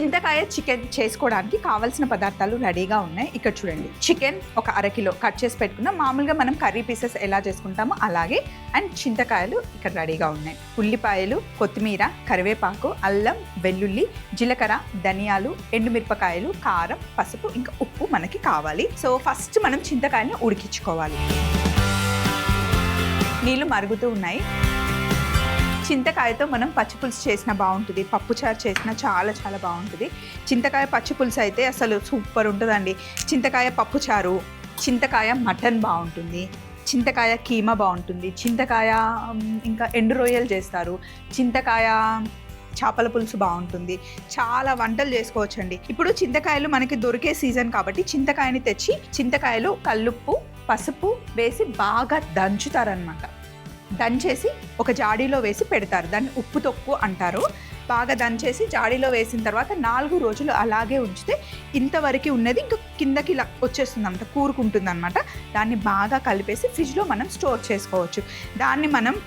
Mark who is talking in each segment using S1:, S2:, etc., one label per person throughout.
S1: చింతకాయ చికెన్ చేసుకోవడానికి కావాల్సిన పదార్థాలు రెడీగా ఉన్నాయి. ఇక్కడ చూడండి, చికెన్ ఒక అరకిలో కట్ చేసి పెట్టుకున్నాం. మామూలుగా మనం కర్రీ పీసెస్ ఎలా చేసుకుంటామో అలాగే. అండ్ చింతకాయలు ఇక్కడ రెడీగా ఉన్నాయి. ఉల్లిపాయలు, కొత్తిమీర, కరివేపాకు, అల్లం, వెల్లుల్లి, జీలకర్ర, ధనియాలు, ఎండుమిరపకాయలు, కారం, పసుపు, ఇంకా ఉప్పు మనకి కావాలి. సో ఫస్ట్ మనం చింతకాయని ఉడికించుకోవాలి. నీళ్ళు మరుగుతూ ఉన్నాయి. చింతకాయతో మనం పచ్చిపులుసు చేసినా బాగుంటుంది, పప్పుచారు చేసినా చాలా చాలా బాగుంటుంది. చింతకాయ పచ్చిపులుసు అయితే అసలు సూపర్ ఉంటుందండి. చింతకాయ పప్పుచారు, చింతకాయ మటన్ బాగుంటుంది, చింతకాయ కీమా బాగుంటుంది, చింతకాయ ఇంకా ఎండు రొయ్యలు చేస్తారు, చింతకాయ చేపల పులుసు బాగుంటుంది. చాలా వంటలు చేసుకోవచ్చండి. ఇప్పుడు చింతకాయలు మనకి దొరికే సీజన్ కాబట్టి చింతకాయని తెచ్చి చింతకాయలు కల్లుప్పు, పసుపు వేసి బాగా దంచుతారనమాట. దంచేసి ఒక జాడీలో వేసి పెడతారు. దాన్ని ఉప్పు తొక్కు అంటారు. బాగా దంచేసి జాడీలో వేసిన తర్వాత 4 రోజులు అలాగే ఉంచితే ఇంతవరకు ఉన్నది ఇంకా కిందకి ఇలా వచ్చేస్తుంది అనమాట, కూరుకుంటుంది అనమాట. దాన్ని బాగా కలిపేసి ఫ్రిడ్జ్లో మనం స్టోర్ చేసుకోవచ్చు. దాన్ని మనం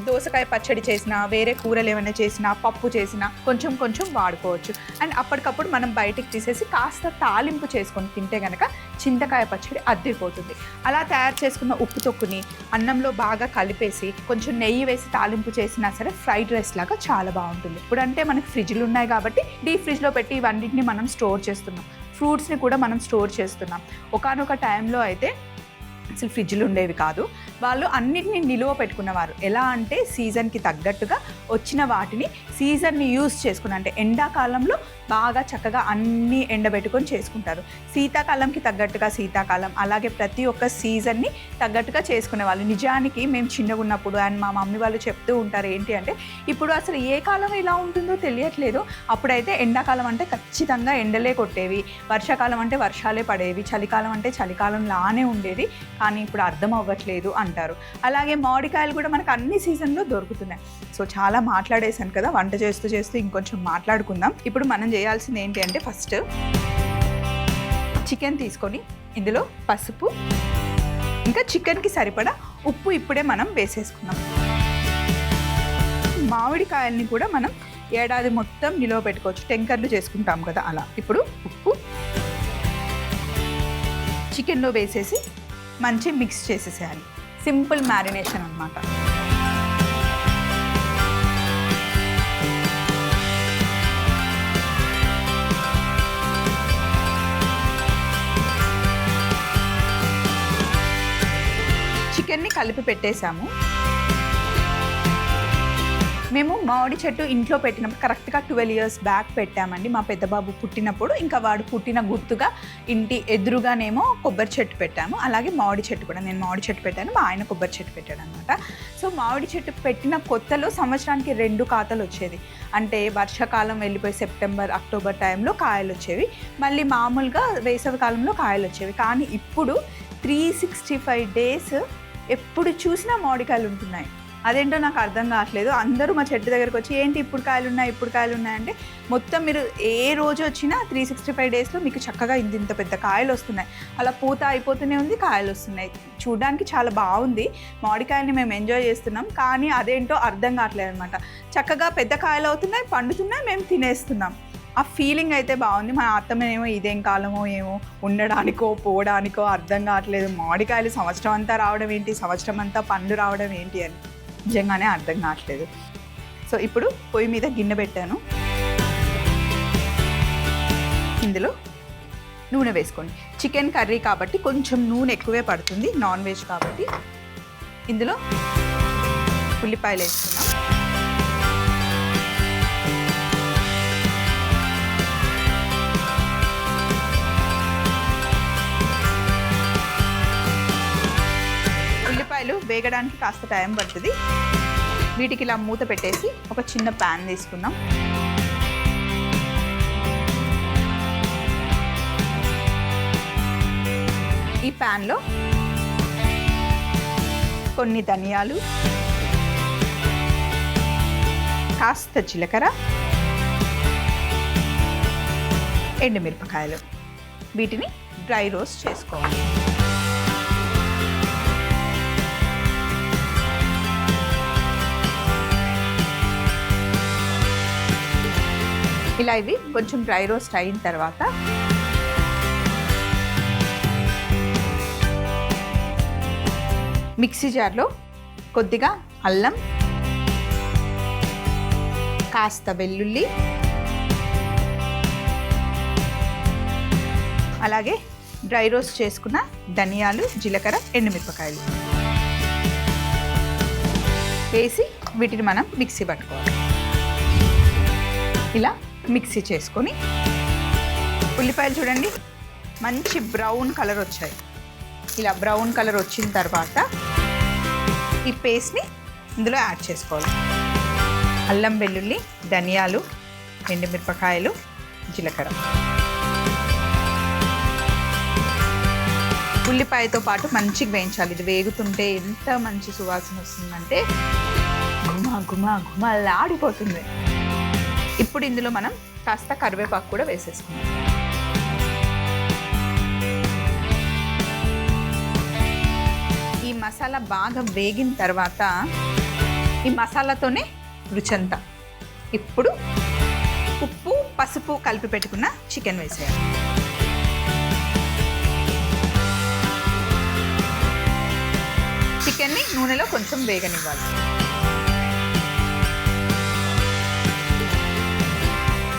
S1: దోసకాయ పచ్చడి చేసినా, వేరే కూరలు ఏమైనా చేసినా, పప్పు చేసినా కొంచెం కొంచెం వాడుకోవచ్చు. అండ్ అప్పటికప్పుడు మనం బయటికి తీసేసి కాస్త తాలింపు చేసుకొని తింటే కనుక చింతకాయ పచ్చడి అద్దిరిపోతుంది. అలా తయారు చేసుకున్న ఉప్పు తొక్కుని అన్నంలో బాగా కలిపేసి కొంచెం నెయ్యి వేసి తాలింపు చేసినా సరే ఫ్రైడ్ రైస్ లాగా చాలా బాగుంటుంది. ఇప్పుడంటే మనకి ఫ్రిడ్జ్లు ఉన్నాయి కాబట్టి డీప్ ఫ్రిడ్జ్లో పెట్టి ఇవన్నింటిని మనం స్టోర్ చేస్తున్నాం. ఫ్రూట్స్ని కూడా మనం స్టోర్ చేస్తున్నాం. ఒకానొక టైంలో అయితే అసలు ఫ్రిడ్జ్లు ఉండేవి కాదు. వాళ్ళు అన్నిటినీ నిలువ పెట్టుకున్నవారు. ఎలా అంటే సీజన్కి తగ్గట్టుగా వచ్చిన వాటిని సీజన్ని యూజ్ చేసుకుని, అంటే ఎండాకాలంలో బాగా చక్కగా అన్నీ ఎండబెట్టుకొని చేసుకుంటారు. శీతాకాలంకి తగ్గట్టుగా శీతాకాలం, అలాగే ప్రతి ఒక్క సీజన్ని తగ్గట్టుగా చేసుకునే వాళ్ళు. నిజానికి మేము చిన్నగా ఉన్నప్పుడు అండ్ మా మమ్మీ వాళ్ళు చెప్తూ ఉంటారు ఏంటి అంటే, ఇప్పుడు అసలు ఏ కాలం ఎలా ఉంటుందో తెలియట్లేదు. అప్పుడైతే ఎండాకాలం అంటే ఖచ్చితంగా ఎండలే కొట్టేవి, వర్షాకాలం అంటే వర్షాలే పడేవి, చలికాలం అంటే చలికాలం లానే ఉండేది. కానీ ఇప్పుడు అర్థం అవ్వట్లేదు అంటారు. అలాగే మామిడికాయలు కూడా మనకు అన్ని సీజన్లో దొరుకుతున్నాయి. సో చాలా మాట్లాడేశాను కదా, వంట చేస్తూ చేస్తూ ఇంకొంచెం మాట్లాడుకుందాం. ఇప్పుడు మనం చేయాల్సింది ఏంటి అంటే, ఫస్ట్ చికెన్ తీసుకొని ఇందులో పసుపు ఇంకా చికెన్కి సరిపడా ఉప్పు ఇప్పుడే మనం వేసేసుకున్నాం. మామిడికాయల్ని కూడా మనం ఏడాది మొత్తం నిలువ పెట్టుకోవచ్చు, టెంకర్లు చేసుకుంటాం కదా అలా. ఇప్పుడు ఉప్పు చికెన్లో వేసేసి మంచి మిక్స్ చేసేసేయాలి. సింపుల్ మ్యారినేషన్ అన్నమాట. చికెన్ని కలిపి పెట్టేశాము. మేము మామిడి చెట్టు ఇంట్లో పెట్టినప్పుడు కరెక్ట్గా 12 years బ్యాక్ పెట్టామండి. మా పెద్ద బాబు పుట్టినప్పుడు, ఇంకా వాడు పుట్టిన గుర్తుగా ఇంటి ఎదురుగానేమో కొబ్బరి చెట్టు పెట్టాము. అలాగే మామిడి చెట్టు కూడా, నేను మామిడి చెట్టు పెట్టాను, మా ఆయన కొబ్బరి చెట్టు పెట్టాడు అనమాట. సో మామిడి చెట్టు పెట్టిన కొత్తలో సంవత్సరానికి 2 కాతలు వచ్చేది. అంటే వర్షాకాలం వెళ్ళిపోయి సెప్టెంబర్, అక్టోబర్ టైంలో కాయలు వచ్చేవి, మళ్ళీ మామూలుగా వేసవి కాలంలో కాయలు వచ్చేవి. కానీ ఇప్పుడు 365 days ఎప్పుడు చూసినా మామిడికాయలు ఉంటున్నాయి. అదేంటో నాకు అర్థం కావట్లేదు. అందరూ మా చెట్టు దగ్గరకు వచ్చి ఏంటి ఇప్పుడు కాయలు ఉన్నాయి, ఇప్పుడు కాయలు ఉన్నాయంటే, మొత్తం మీరు ఏ రోజు వచ్చినా 365 daysలో మీకు చక్కగా ఇంత పెద్ద కాయలు వస్తున్నాయి. అలా పూత అయిపోతూనే ఉంది, కాయలు వస్తున్నాయి. చూడడానికి చాలా బాగుంది. మామిడికాయని మేము ఎంజాయ్ చేస్తున్నాం, కానీ అదేంటో అర్థం కావట్లేదు అనమాట. చక్కగా పెద్ద కాయలు అవుతున్నాయి, పండుతున్నాయి, మేము తినేస్తున్నాం. ఆ ఫీలింగ్ అయితే బాగుంది. మా అత్తమ్మనేమో ఇదేం కాలమో ఏమో, ఉండడానికో పోవడానికో అర్థం కావట్లేదు. మామిడికాయలు సంవత్సరం అంతా రావడం ఏంటి, సంవత్సరం అంతా పండు రావడం ఏంటి అని నిజంగానే అర్థం కావట్లేదు. సో ఇప్పుడు పొయ్యి మీద గిన్నె పెట్టాను. ఇందులో నూనె వేసుకోండి. చికెన్ కర్రీ కాబట్టి కొంచెం నూనె ఎక్కువే పడుతుంది, నాన్ వెజ్ కాబట్టి. ఇందులో ఉల్లిపాయలు వేసుకున్నాం. ఉల్లిపాయలు వేగడానికి కాస్త టైం పడుతుంది. వీటికి ఇలా మూత పెట్టేసి ఒక చిన్న ప్యాన్ తీసుకుందాం. ఈ ప్యాన్లో కొన్ని ధనియాలు, కాస్త జీలకర్ర, ఎండుమిరపకాయలు, వీటిని డ్రై రోస్ట్ చేసుకోవాలి. ఇలా ఇలా ఇవి కొంచెం డ్రై రోస్ట్ అయిన తర్వాత మిక్సీ జార్లో కొద్దిగా అల్లం, కాస్త వెల్లుల్లి, అలాగే డ్రై రోస్ట్ చేసుకున్న ధనియాలు, జీలకర్ర, ఎండుమిరపకాయలు వేసి వీటిని మనం మిక్సీ పట్టుకోవాలి. ఇలా మిక్సీ చేసుకొని ఉల్లిపాయలు చూడండి మంచి బ్రౌన్ కలర్ వచ్చాయి. ఇలా బ్రౌన్ కలర్ వచ్చిన తర్వాత ఈ పేస్ట్ని ఇందులో యాడ్ చేసుకోవాలి. అల్లం, వెల్లుల్లి, ధనియాలు, ఎండుమిరపకాయలు, జీలకర్ర, ఉల్లిపాయతో పాటు మంచిగా వేయించాలి. ఇది వేగుతుంటే ఎంత మంచి సువాసన వస్తుందంటే గుమా గుమా గుమలాడిపోతుంది. ఇప్పుడు ఇందులో మనం కాస్త కరివేపాకు కూడా వేసేసుకున్నాం. ఈ మసాలా బాగా వేగిన తర్వాత ఈ మసాలాతోనే రుచంతా. ఇప్పుడు ఉప్పు, పసుపు కలిపి పెట్టుకున్న చికెన్ వేసేయాలి. చికెన్ని నూనెలో కొంచెం వేగనివ్వాలి.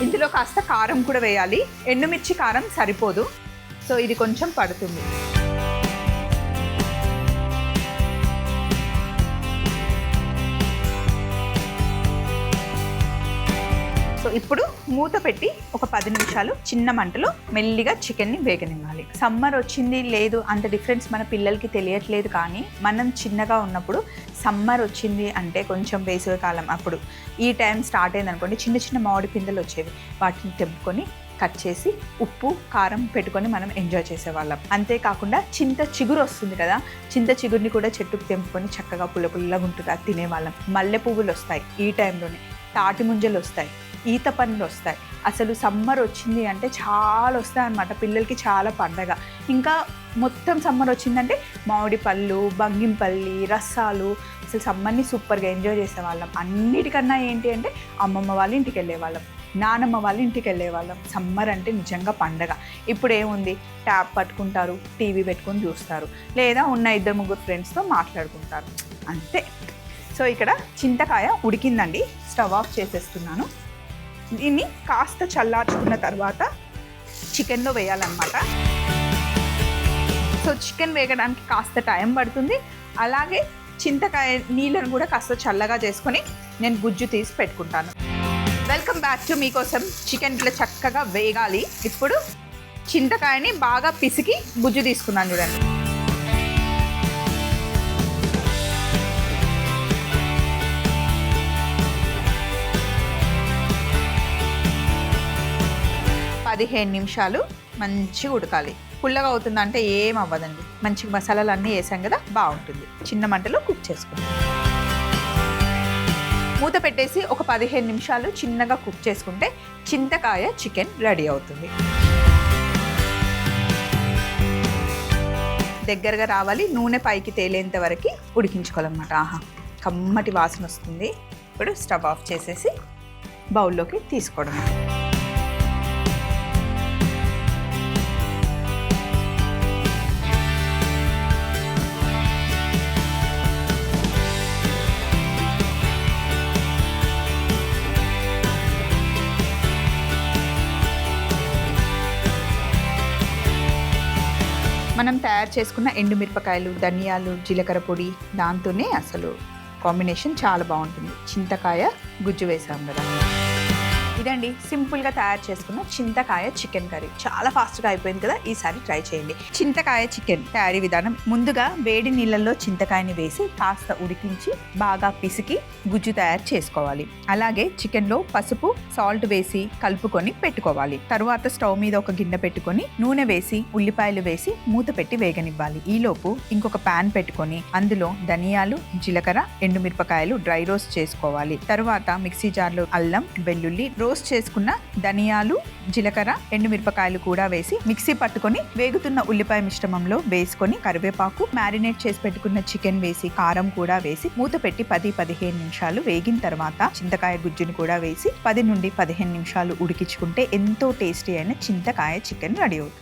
S1: ఇందులో కాస్త కారం కూడా వేయాలి. ఎండుమిర్చి కారం సరిపోదు, సో ఇది కొంచెం పడుతుంది. సో ఇప్పుడు మూత పెట్టి ఒక 10 నిమిషాలు చిన్న మంటలో మెల్లిగా చికెన్ని వేగనివ్వాలి. సమ్మర్ వచ్చింది లేదు అంత డిఫరెన్స్ మన పిల్లలకి తెలియట్లేదు, కానీ మనం చిన్నగా ఉన్నప్పుడు సమ్మర్ వచ్చింది అంటే కొంచెం వేసవికాలం అప్పుడు ఈ టైం స్టార్ట్ అయింది అనుకోండి, చిన్న చిన్న మామిడి పిందెలు వచ్చేవి. వాటిని తెంపుకొని కట్ చేసి ఉప్పు, కారం పెట్టుకొని మనం ఎంజాయ్ చేసేవాళ్ళం. అంతేకాకుండా చింత చిగురు వస్తుంది కదా, చింత చిగురిని కూడా చెట్టుకు తెంపుకొని చక్కగా పుల్లగా ఉంటుంది, అది తినేవాళ్ళం. మల్లె పువ్వులు వస్తాయి ఈ టైంలోనే, తాటి ముంజలు వస్తాయి, ఈత పండ్లు వస్తాయి. అసలు సమ్మర్ వచ్చింది అంటే చాలా వస్తాయి అన్నమాట, పిల్లలకి చాలా పండగ. ఇంకా మొత్తం సమ్మర్ వచ్చిందంటే మామిడి పళ్ళు, బంగింపల్లి, రసాలు, అసలు సమ్మర్ని సూపర్గా ఎంజాయ్ చేసేవాళ్ళం. అన్నిటికన్నా ఏంటి అంటే అమ్మమ్మ వాళ్ళ ఇంటికి వెళ్ళేవాళ్ళం, నానమ్మ వాళ్ళ ఇంటికి వెళ్ళేవాళ్ళం. సమ్మర్ అంటే నిజంగా పండగ. ఇప్పుడు ఏముంది, ట్యాబ్ పట్టుకుంటారు, టీవీ పెట్టుకొని చూస్తారు, లేదా ఉన్న 2-3 ఫ్రెండ్స్తో మాట్లాడుకుంటారు, అంతే. సో ఇక్కడ చింతకాయ ఉడికిందండి, స్టవ్ ఆఫ్ చేసేస్తున్నాను. దీన్ని కాస్త చల్లార్చుకున్న తర్వాత చికెన్లో వేయాలన్నమాట. సో చికెన్ వేగడానికి కాస్త టైం పడుతుంది. అలాగే చింతకాయ నీళ్ళను కూడా కాస్త చల్లగా చేసుకొని నేను గుజ్జు తీసి పెట్టుకుంటాను. వెల్కమ్ బ్యాక్ టు మీకోసం చికెన్. ఇట్లా చక్కగా వేగాలి. ఇప్పుడు చింతకాయని బాగా పిసికి గుజ్జు తీసుకున్నాను చూడండి. పదిహేను నిమిషాలు మంచిగా ఉడకాలి. పుల్లగా అవుతుందంటే ఏం అవ్వదండి, మంచిగా మసాలాలు అన్నీ వేసాం కదా, బాగుంటుంది. చిన్న మంటలో కుక్ చేసుకుంటాం. మూత పెట్టేసి ఒక 15 నిమిషాలు చిన్నగా కుక్ చేసుకుంటే చింతకాయ చికెన్ రెడీ అవుతుంది. దగ్గరగా రావాలి, నూనె పైకి తేలేంత వరకు ఉడికించుకోవాలన్నమాట. ఆహా, కమ్మటి వాసన వస్తుంది. ఇప్పుడు స్టవ్ ఆఫ్ చేసేసి బౌల్లోకి తీసుకోవడం. మనం తయారు చేసుకున్న ఎండుమిరపకాయలు, ధనియాలు, జీలకర్ర పొడి, దాంతోనే అసలు కాంబినేషన్ చాలా బాగుంటుంది. చింతకాయ గుజ్జు వేసాం కదా, ఇదండి సింపుల్గా తయారు చేసుకున్న చింతకాయ చికెన్ కర్రీ. చాలా ఫాస్ట్గా అయిపోయింది కదా, ఈసారి ట్రై చేయండి. చింతకాయ చికెన్ తయారీ విధానం: ముందుగా వేడి నీళ్ళల్లో చింతకాయని వేసి కాస్త ఉడికించి బాగా పిసికి గుజ్జు తయారు చేసుకోవాలి. అలాగే చికెన్లో పసుపు, సాల్ట్ వేసి కలుపుకొని పెట్టుకోవాలి. తరువాత స్టవ్ మీద ఒక గిన్నె పెట్టుకొని నూనె వేసి ఉల్లిపాయలు వేసి మూత పెట్టి వేగనివ్వాలి. ఈలోపు ఇంకొక ప్యాన్ పెట్టుకొని అందులో ధనియాలు, జీలకర్ర, ఎండుమిరపకాయలు డ్రై రోస్ట్ చేసుకోవాలి. తరువాత మిక్సీ జార్లో అల్లం, వెల్లుల్లి రోస్ట్ చేసుకున్న ధనియాలు, జీలకర్ర, ఎండుమిరపకాయలు కూడా వేసి మిక్సీ పట్టుకొని వేగుతున్న ఉల్లిపాయ మిశ్రమంలో వేసుకొని కరివేపాకు, మ్యారినేట్ చేసి పెట్టుకున్న చికెన్ వేసి కారం కూడా వేసి మూత పెట్టి 10-15 నిమిషాలు వేగిన తర్వాత చింతకాయ గుజ్జును కూడా వేసి 10 నుండి 15 నిమిషాలు ఉడికించుకుంటే ఎంతో టేస్టీ అయిన చింతకాయ చికెన్ రెడీ అవుతుంది.